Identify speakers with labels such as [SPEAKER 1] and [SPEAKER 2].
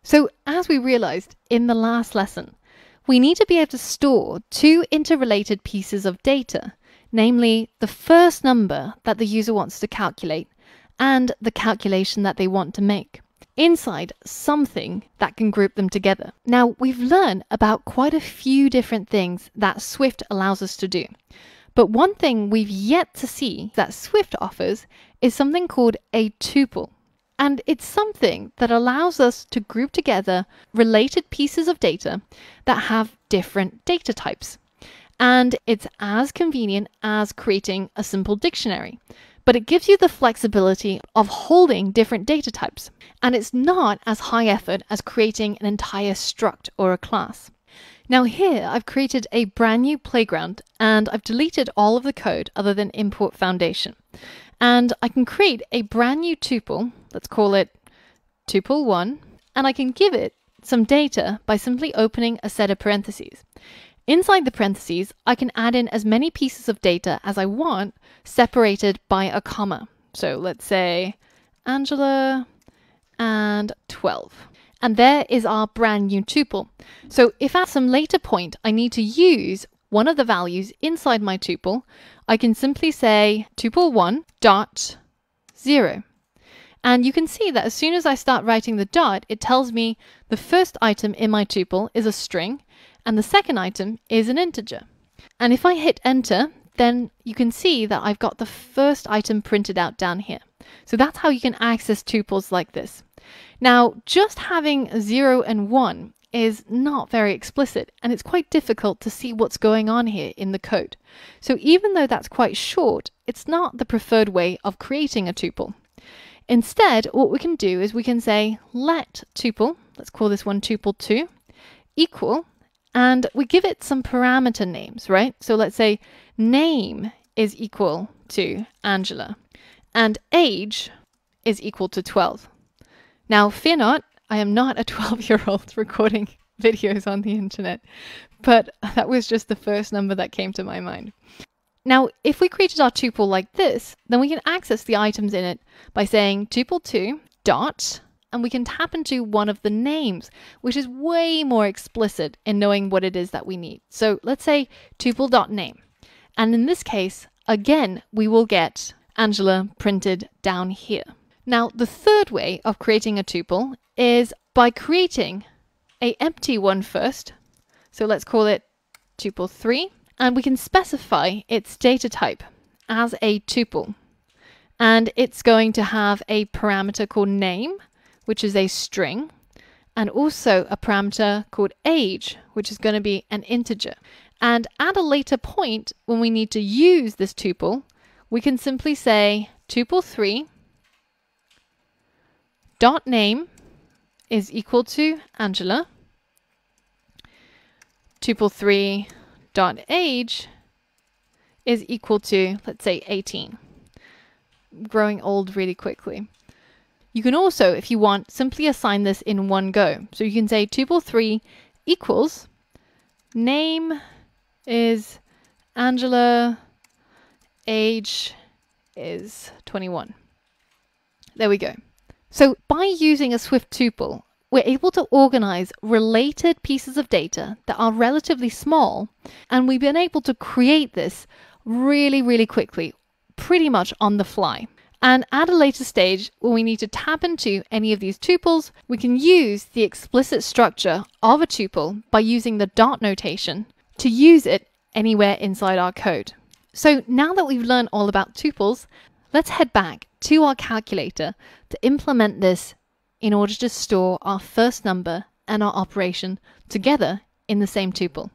[SPEAKER 1] So as we realized in the last lesson, we need to be able to store two interrelated pieces of data, namely the first number that the user wants to calculate and the calculation that they want to make, inside something that can group them together. Now, we've learned about quite a few different things that Swift allows us to do. But one thing we've yet to see that Swift offers is something called a tuple. And it's something that allows us to group together related pieces of data that have different data types. And it's as convenient as creating a simple dictionary, but it gives you the flexibility of holding different data types. And it's not as high effort as creating an entire struct or a class. Now here I've created a brand new playground and I've deleted all of the code other than import foundation. And I can create a brand new tuple, let's call it tuple1, and I can give it some data by simply opening a set of parentheses. Inside the parentheses, I can add in as many pieces of data as I want, separated by a comma. So let's say Angela and 12. And there is our brand new tuple. So if at some later point I need to use one of the values inside my tuple, I can simply say tuple1 dot 0. And you can see that as soon as I start writing the dot, it tells me the first item in my tuple is a string and the second item is an integer. And if I hit enter, then you can see that I've got the first item printed out down here. So that's how you can access tuples like this. Now, just having 0 and 1 is not very explicit, and it's quite difficult to see what's going on here in the code. So even though that's quite short, it's not the preferred way of creating a tuple. Instead, what we can do is we can say let tuple, let's call this one tuple2, equal, and we give it some parameter names, right? So let's say name is equal to Angela, and age is equal to 12. Now, fear not, I am not a 12-year-old recording videos on the internet, but that was just the first number that came to my mind. Now, if we created our tuple like this, then we can access the items in it by saying tuple2 dot, and we can tap into one of the names, which is way more explicit in knowing what it is that we need. So let's say tuple.name. And in this case, again, we will get Angela printed down here. Now, the third way of creating a tuple is by creating an empty one first. So let's call it tuple3, and we can specify its data type as a tuple. And it's going to have a parameter called name, which is a string, and also a parameter called age, which is going to be an integer. And at a later point, when we need to use this tuple, we can simply say tuple3 dot name is equal to Angela, tuple3 dot age is equal to, let's say, 18. Growing old really quickly. You can also, if you want, simply assign this in one go. So you can say tuple3 equals name is Angela, age is 21. There we go. So by using a Swift tuple, we're able to organize related pieces of data that are relatively small, and we've been able to create this really, really quickly, pretty much on the fly. And at a later stage, when we need to tap into any of these tuples, we can use the explicit structure of a tuple by using the dot notation to use it anywhere inside our code. So now that we've learned all about tuples, let's head back to our calculator to implement this in order to store our first number and our operation together in the same tuple.